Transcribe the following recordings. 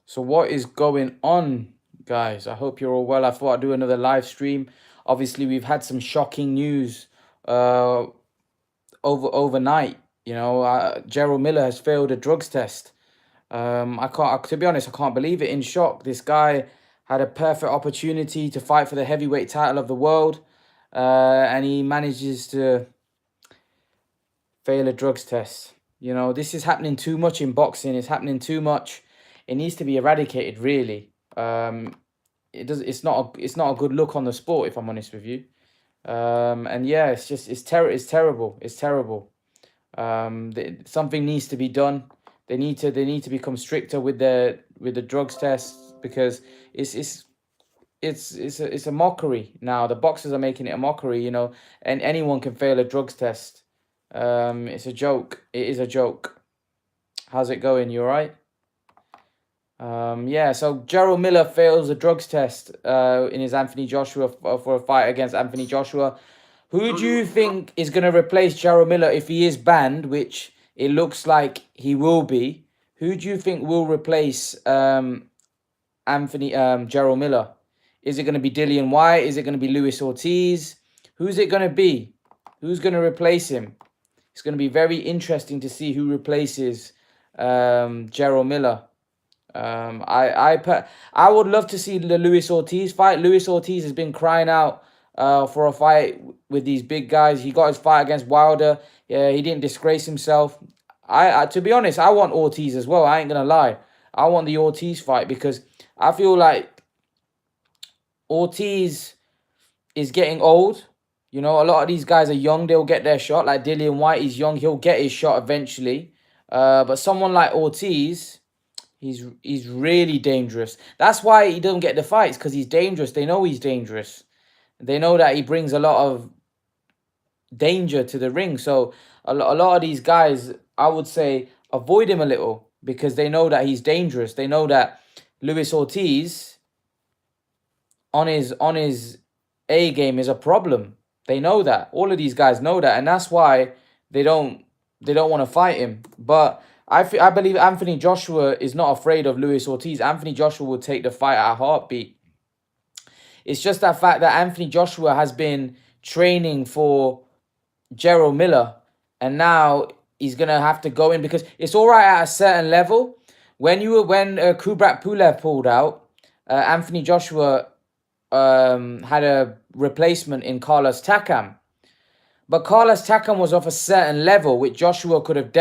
So what is going on, guys? I hope you're all well. I thought I'd do another live stream. Obviously, we've had some shocking news uh overnight. Jarell Miller has failed a drugs test. To be honest, I can't believe it. In shock. This guy had a perfect opportunity to fight for the heavyweight title of the world, and he manages to fail a drugs test. This is happening too much in boxing. It's happening too much. It needs to be eradicated, really. It does. It's not a good look on the sport, if I'm honest with you. And yeah, it's terrible. It's terrible. Something needs to be done. They need to become stricter with the drugs tests, because it's it's it's a mockery now. The boxers are making it a mockery, and anyone can fail a drugs test. It's a joke. It is a joke. How's it going? You all right? Yeah, so Jarell Miller fails a drugs test in his Anthony Joshua for a fight against Anthony Joshua. Who do you think is going to replace Jarell Miller if he is banned, which it looks like he will be? Who do you think will replace Jarell Miller? Is it going to be Dillian White? Is it going to be Luis Ortiz? Who's it going to be? Who's going to replace him? It's going to be very interesting to see who replaces Jarell Miller. I would love to see the Luis Ortiz fight. Luis Ortiz has been crying out for a fight with these big guys. He got his fight against Wilder. Yeah, he didn't disgrace himself. I to be honest, I want Ortiz as well. I ain't gonna lie. I want the Ortiz fight, because I feel like Ortiz is getting old. A lot of these guys are young. They'll get their shot. Like Dillian White, he's young. He'll get his shot eventually. But someone like Ortiz, he's really dangerous. That's why he doesn't get the fights, because he's dangerous. They know he's dangerous. They know that he brings a lot of danger to the ring. So a lot of these guys, I would say, avoid him a little, because they know that he's dangerous. They know that Luis Ortiz on his A game is a problem. They know that. All of these guys know that, and that's why they don't want to fight him. But I believe Anthony Joshua is not afraid of Luis Ortiz. Anthony Joshua will take the fight at a heartbeat. It's just that fact that Anthony Joshua has been training for Jarell Miller, and now he's gonna have to go in, because it's all right at a certain level. When Kubrat Pulev pulled out, Anthony Joshua had a replacement in Carlos Takam. But Carlos Takam was off a certain level, which Joshua could have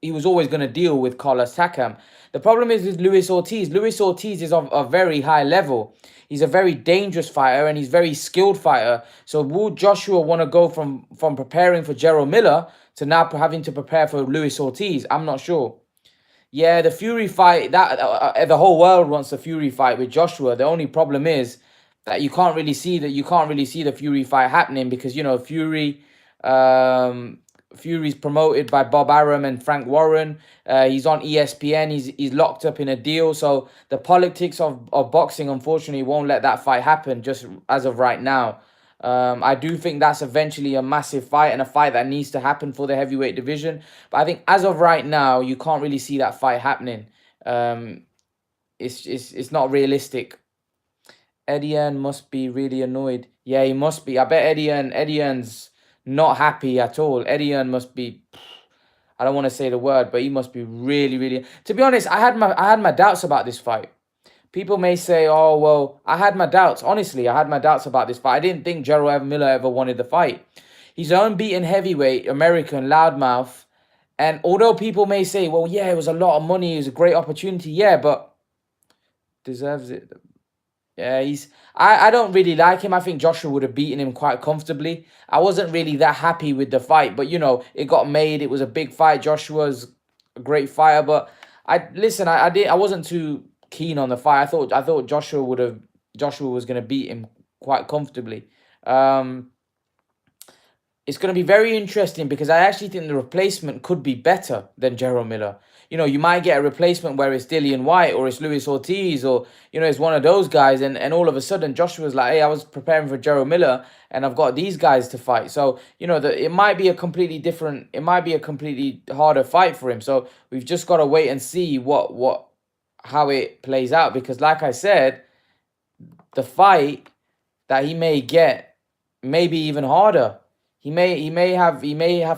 he was always going to deal with Carlos Takam. The problem is with Luis Ortiz. Luis Ortiz is of a very high level. He's a very dangerous fighter, and he's a very skilled fighter. So will Joshua want to go from preparing for Jarell Miller to now having to prepare for Luis Ortiz? I'm not sure. Yeah, the Fury fight, that the whole world wants the Fury fight with Joshua. The only problem is that you can't really see the Fury fight happening, because Fury's promoted by Bob Arum and Frank Warren. He's on ESPN. He's locked up in a deal. So the politics of boxing, unfortunately, won't let that fight happen just as of right now. I do think that's eventually a massive fight, and a fight that needs to happen for the heavyweight division. But I think as of right now, you can't really see that fight happening. It's not realistic. Edian must be really annoyed. Yeah, he must be. I bet Edian's not happy at all. Edian must be, I don't want to say the word, but he must be really, really. To be honest, I had my doubts about this fight. People may say, "Oh, well," I had my doubts. Honestly, I had my doubts about this fight. I didn't think Jarell Miller ever wanted the fight. He's an unbeaten heavyweight, American, loudmouth. And although people may say, "Well, yeah, it was a lot of money, it was a great opportunity," yeah, but deserves it. Yeah, I don't really like him. I think Joshua would have beaten him quite comfortably. I wasn't really that happy with the fight, but it got made. It was a big fight. Joshua's a great fighter, but I wasn't too keen on the fight. I thought Joshua was gonna beat him quite comfortably. It's going to be very interesting, because I actually think the replacement could be better than Jarell Miller. You might get a replacement where it's Dillian White or it's Luis Ortiz, or, it's one of those guys. And all of a sudden, Joshua's like, hey, I was preparing for Jarell Miller and I've got these guys to fight. So, it might be a completely harder fight for him. So we've just got to wait and see how it plays out, because like I said, the fight that he may get may be even harder. He may have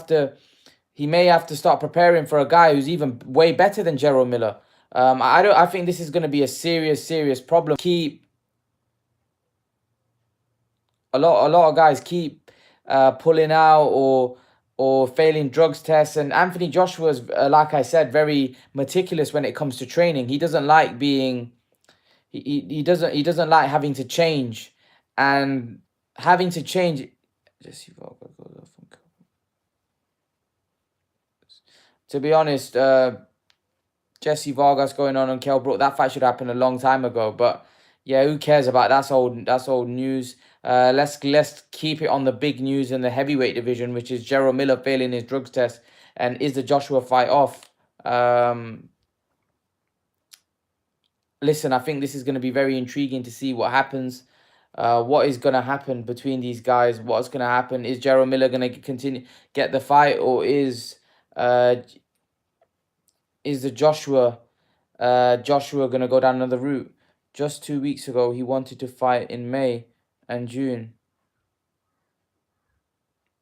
to start preparing for a guy who's even way better than Jarell Miller. I think this is going to be a serious problem. Keep a lot of guys keep pulling out or failing drugs tests, and Anthony Joshua's like I said, very meticulous when it comes to training. He doesn't like being he doesn't like having to change, and having to change. Jesse Vargas goes off and to be honest, Jesse Vargas going on Kell Brook, that fight should happen a long time ago. But yeah, who cares about that's old? That's old news. Let's keep it on the big news in the heavyweight division, which is Jarell Miller failing his drugs test, and is the Joshua fight off? Listen, I think this is going to be very intriguing to see what happens. What is going to happen between these guys? What's going to happen? Is Jarell Miller going to continue get the fight, or is the Joshua going to go down another route? Just 2 weeks ago, he wanted to fight in May and June.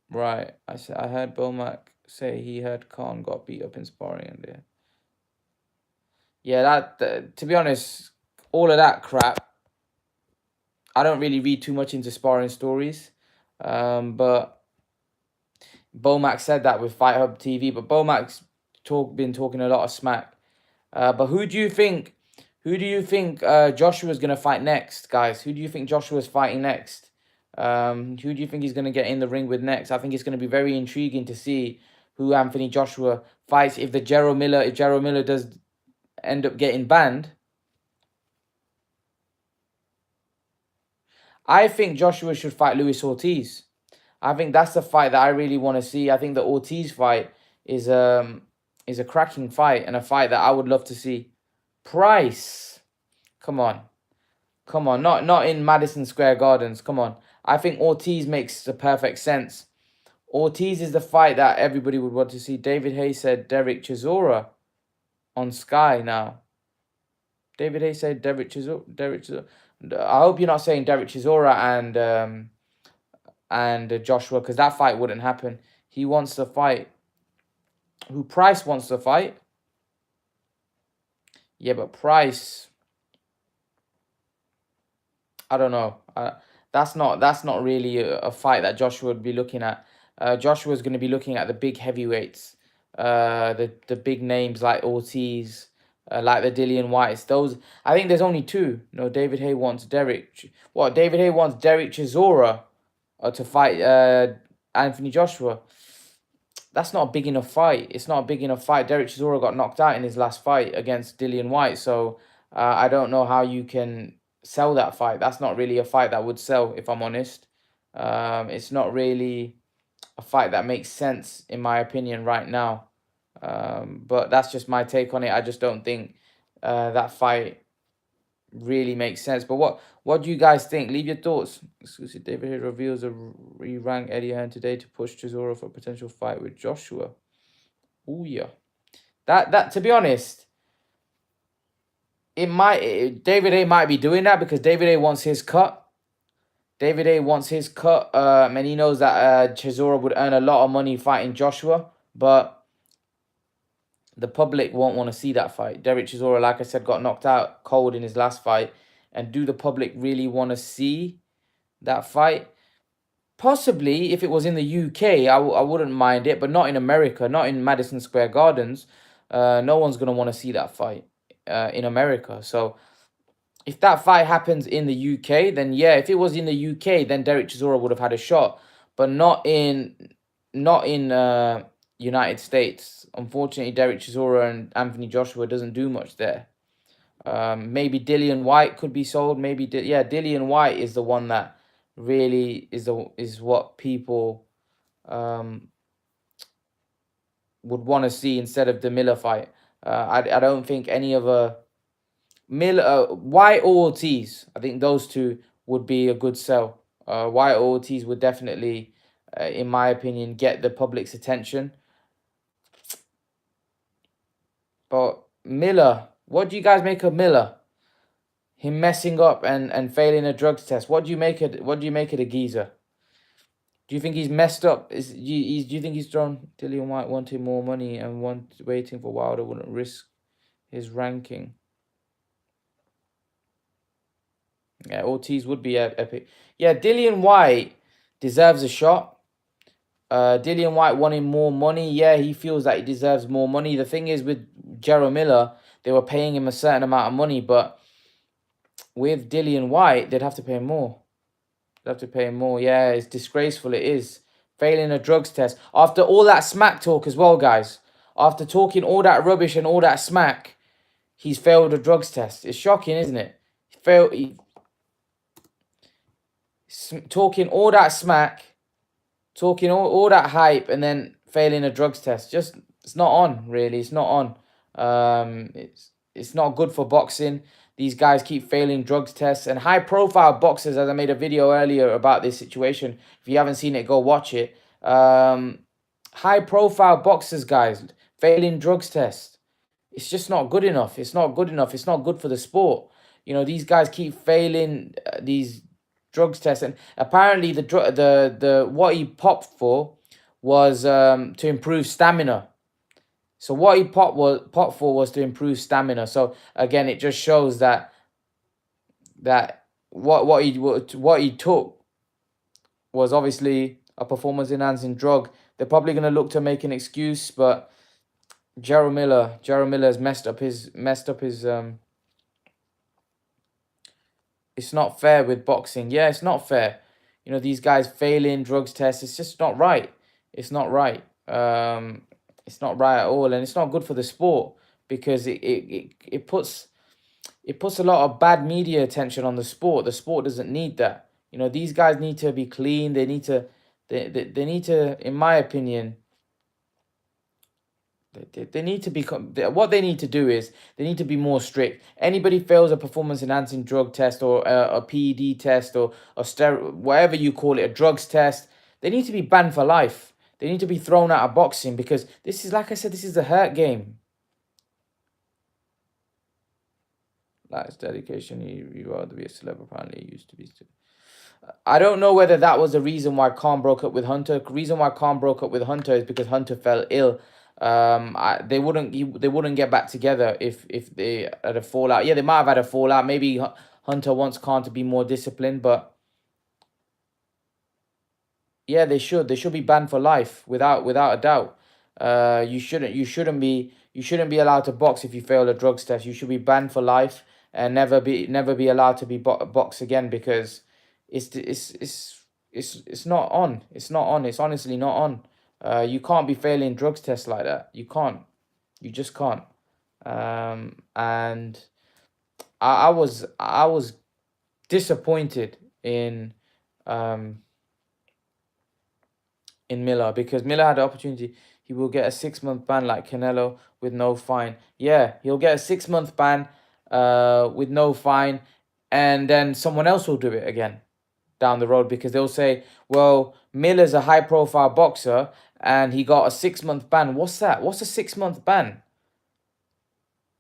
Right. I heard Bomac say he heard Khan got beat up in sparring, and yeah, that to be honest, all of that crap. I don't really read too much into sparring stories, but Bomac said that with Fight Hub TV. But Bomac's been talking a lot of smack. But who do you think? Who do you think Joshua's gonna fight next, guys? Who do you think Joshua's fighting next? Who do you think he's gonna get in the ring with next? I think it's gonna be very intriguing to see who Anthony Joshua fights. If Jarell Miller does end up getting banned, I think Joshua should fight Luis Ortiz. I think that's the fight that I really want to see. I think the Ortiz fight is a cracking fight, and a fight that I would love to see. Price, come on, not in Madison Square Gardens. Come on, I think Ortiz makes the perfect sense. Ortiz is the fight that everybody would want to see. David Hayes said Derek Chisora on Sky now. David Hayes said Derek Chisora. I hope you're not saying Derek Chisora and Joshua, because that fight wouldn't happen. He wants to fight. Who Price wants to fight? Yeah, but Price, I don't know. That's not really a fight that Joshua would be looking at. Joshua's going to be looking at the big heavyweights, the big names like Ortiz, like the Dillian Whites. Those, I think there's only two. No, David Hay wants Derek. What? David Hay wants Derek Chisora to fight Anthony Joshua. That's not a big enough fight. It's not a big enough fight. Derek Chisora got knocked out in his last fight against Dillian White. So I don't know how you can sell that fight. That's not really a fight that would sell, if I'm honest. It's not really a fight that makes sense, in my opinion, right now. But that's just my take on it. I just don't think that fight really makes sense. But what do you guys think? Leave your thoughts. Exclusive David Hayes reveals a re-rank Eddie Hearn today to push Chisora for a potential fight with Joshua. Oh yeah, that to be honest, David A might be doing that because David A wants his cut. David A wants his cut, and he knows that Chisora would earn a lot of money fighting Joshua, but the public won't want to see that fight. Derek Chisora, like I said, got knocked out cold in his last fight. And do the public really want to see that fight? Possibly, if it was in the UK, I wouldn't mind it, but not in America, not in Madison Square Gardens. No one's going to want to see that fight in America. So if that fight happens in the UK, then yeah, if it was in the UK, then Derek Chisora would have had a shot, but not in United States. Unfortunately, Derek Chisora and Anthony Joshua doesn't do much there. Maybe Dillian White could be sold. Maybe Dillian White is the one that really is what people would want to see instead of the Miller fight. I don't think any of Miller, White or Ortiz. I think those two would be a good sell. White or Ortiz would definitely, in my opinion, get the public's attention. But Miller, What do you guys make of Miller? Him messing up and failing a drugs test. What do you make it? What do you make of the geezer? Do you think he's messed up? Do you think he's thrown Dillian White wanting more money and waiting for Wilder wouldn't risk his ranking? Yeah, Ortiz would be epic. Yeah, Dillian White deserves a shot. Dillian White wanting more money. Yeah, he feels that he deserves more money. The thing is with Jarell Miller, they were paying him a certain amount of money, but with Dillian White, they'd have to pay him more. They'd have to pay him more. Yeah, it's disgraceful. It is. Failing a drugs test. After all that smack talk as well, guys. After talking all that rubbish and all that smack, he's failed a drugs test. It's shocking, isn't it? Talking all that smack, talking all that hype, and then failing a drugs test. Just, it's not on, really. It's not on. It's not good for boxing. These guys keep failing drugs tests, and high profile boxers, as I made a video earlier about this situation. If you haven't seen it, go watch it. High profile boxers, guys, failing drugs tests. It's just not good enough. It's not good enough. It's not good for the sport. You know, these guys keep failing these drugs tests, and apparently the what he popped for was to improve stamina. So what he popped for was to improve stamina. So again, it just shows that what he took was obviously a performance enhancing drug. They're probably gonna look to make an excuse, but Jarell Miller has messed up his it's not fair with boxing. Yeah, it's not fair. You know, these guys failing drugs tests. It's just not right. It's not right. It's not right at all, and it's not good for the sport because it puts a lot of bad media attention on the sport. The sport doesn't need that. You know, these guys need to be clean. They need to, in my opinion, they need to be, what they need to do is they need to be more strict. Anybody fails a performance enhancing drug test or a PED test or whatever you call it, a drugs test, they need to be banned for life. They need to be thrown out of boxing because this is, like I said, this is a hurt game. That's dedication. You rather be a celeb. Apparently, it used to be. I don't know whether that was the reason why Khan broke up with Hunter. The reason why Khan broke up with Hunter is because Hunter fell ill. They wouldn't get back together if they had a fallout. Yeah, they might have had a fallout. Maybe Hunter wants Khan to be more disciplined, but yeah, they should. They should be banned for life without a doubt. You shouldn't be allowed to box if you fail a drugs test. You should be banned for life and never be allowed to be box again because it's not on. It's not on. It's honestly not on. You can't be failing drugs tests like that. You can't. You just can't. And I was disappointed in Miller because Miller had the opportunity. He will get a 6-month ban like Canelo with no fine. Yeah, he'll get a 6-month ban with no fine, and then someone else will do it again down the road because they'll say, well, Miller's a high profile boxer and he got a 6-month ban. What's that? What's a 6-month ban?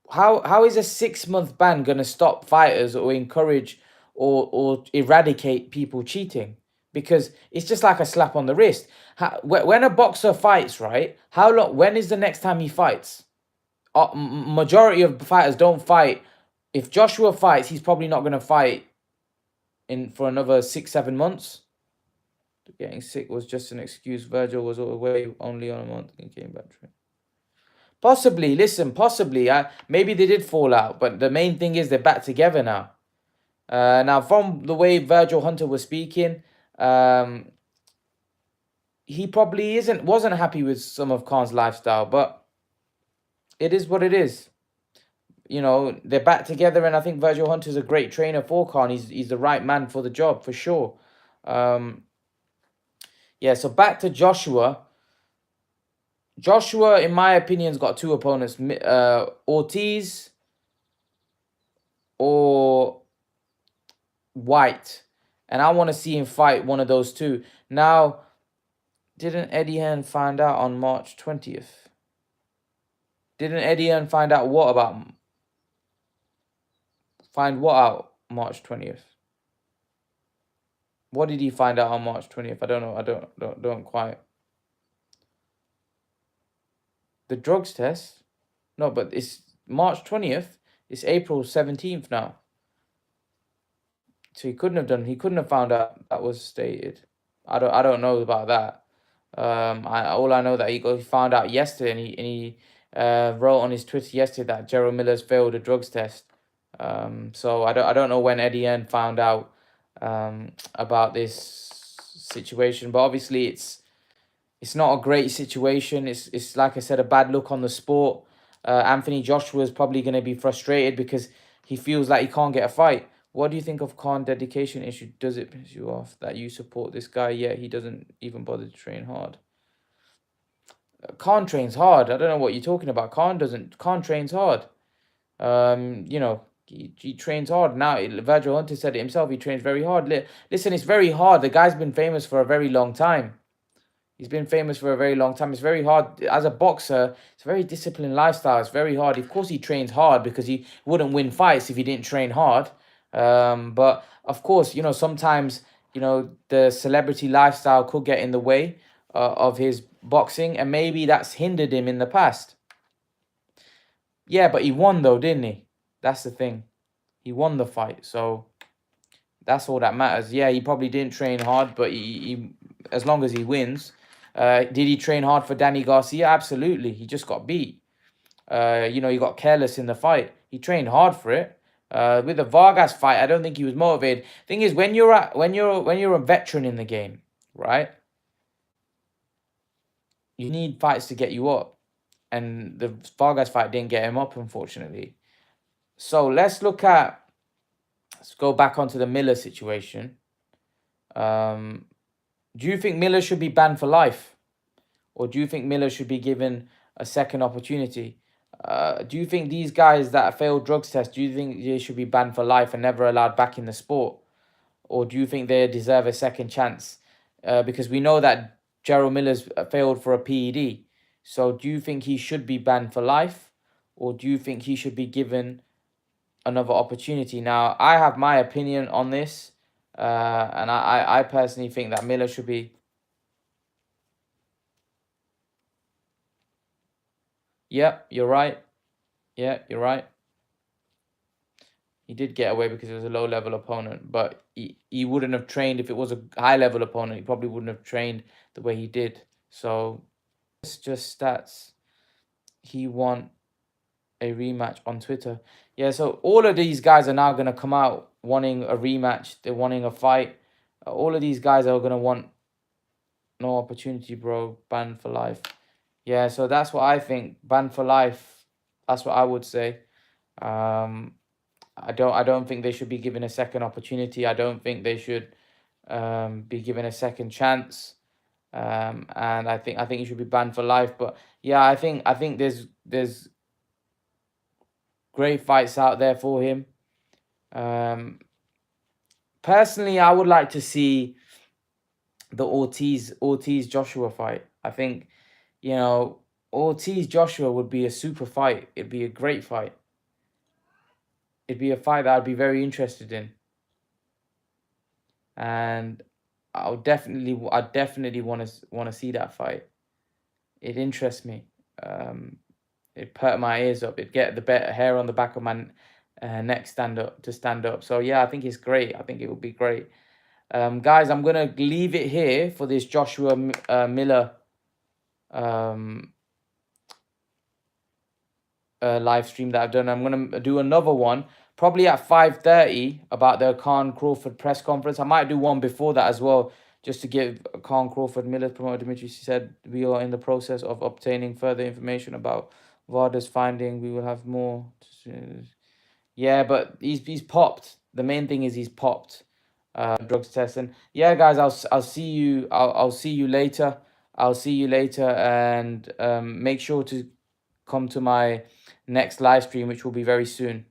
How is a 6-month ban gonna stop fighters or encourage or eradicate people cheating? Because it's just like a slap on the wrist. When a boxer fights, right? How long? When is the next time he fights? Majority of fighters don't fight. If Joshua fights, he's probably not gonna fight for another 6-7 months. Getting sick was just an excuse. Virgil was away only on a month and came back. Possibly, listen, possibly. Maybe they did fall out, but the main thing is they're back together now. Now, from the way Virgil Hunter was speaking, he probably wasn't happy with some of Khan's lifestyle, but it is what it is. You know, they're back together, and I think Virgil Hunter's a great trainer for Khan. He's the right man for the job, for sure. Yeah, so back to Joshua. Joshua, in my opinion, has got two opponents, Ortiz or White. And I want to see him fight one of those two. Now, didn't Eddie Hearn find out on March 20th? Didn't Eddie Hearn find out what about him? Find what out March 20th? What did he find out on March 20th? I don't know. I don't quite. The drugs test? No, but it's March 20th. It's April 17th now. So he couldn't have found out that was stated. I don't know about that. All I know that he found out yesterday, and he wrote on his Twitter yesterday that Jarell Miller's failed a drugs test. So I don't know when Eddie Hearn found out about this situation, but obviously it's not a great situation. It's like I said, a bad look on the sport. Anthony Joshua is probably going to be frustrated because he feels like he can't get a fight. What do you think of Khan dedication issue? Does it piss you off that you support this guy yet he doesn't even bother to train hard? Khan trains hard. I don't know what you're talking about. Khan trains hard. You know, he trains hard. Now, Virgil Hunter said it himself. He trains very hard. Listen, it's very hard. The guy's been famous for a very long time. He's been famous for a very long time. It's very hard. As a boxer, it's a very disciplined lifestyle. It's very hard. Of course, he trains hard because he wouldn't win fights if he didn't train hard. But of course, you know, sometimes, you know, the celebrity lifestyle could get in the way of his boxing, and maybe that's hindered him in the past. Yeah, but he won though, didn't he? That's the thing. He won the fight, so that's all that matters. Yeah, he probably didn't train hard, but he as long as he wins. Did he train hard for Danny Garcia? Absolutely. He just got beat. You know, he got careless in the fight. He trained hard for it. With the Vargas fight, I don't think he was motivated. Thing is, when you're a veteran in the game, right? You need fights to get you up, and the Vargas fight didn't get him up, unfortunately. So let's go back onto the Miller situation. Do you think Miller should be banned for life? Or do you think Miller should be given a second opportunity? Do you think these guys that failed drugs test, do you think they should be banned for life and never allowed back in the sport? Or do you think they deserve a second chance? Because we know that Jarell Miller's failed for a PED. So do you think he should be banned for life? Or do you think he should be given another opportunity? Now, I have my opinion on this. And I personally think that Miller should be... Yep, you're right. Yeah, you're right. He did get away because it was a low-level opponent, but he wouldn't have trained if it was a high-level opponent. He probably wouldn't have trained the way he did. So it's just stats. He won a rematch on Twitter. Yeah, so all of these guys are now going to come out wanting a rematch. They're wanting a fight. All of these guys are going to want no opportunity, bro. Banned for life. Yeah, so that's what I think. Banned for life. That's what I would say. I don't think they should be given a second opportunity. I don't think they should be given a second chance. And I think he should be banned for life. But yeah, I think there's great fights out there for him. Personally, I would like to see the Ortiz Joshua fight. I think, you know, Ortiz Joshua would be a super fight. It'd be a great fight. It'd be a fight that I'd be very interested in. And I definitely want to see that fight. It interests me. It perk my ears up. It get the hair on the back of my neck stand up. So yeah, I think it's great. I think it would be great. Guys, I'm gonna leave it here for this Joshua Miller live stream that I've done. I'm gonna do another one probably at 5:30 about the Khan Crawford press conference. I might do one before that as well, just to give Khan Crawford, Miller's promoter Dimitri said we are in the process of obtaining further information about Varda's finding. We will have more. Yeah, but he's popped. The main thing is he's popped drugs test. And yeah, guys, I'll see you. I'll see you later. I'll see you later, and make sure to come to my next live stream, which will be very soon.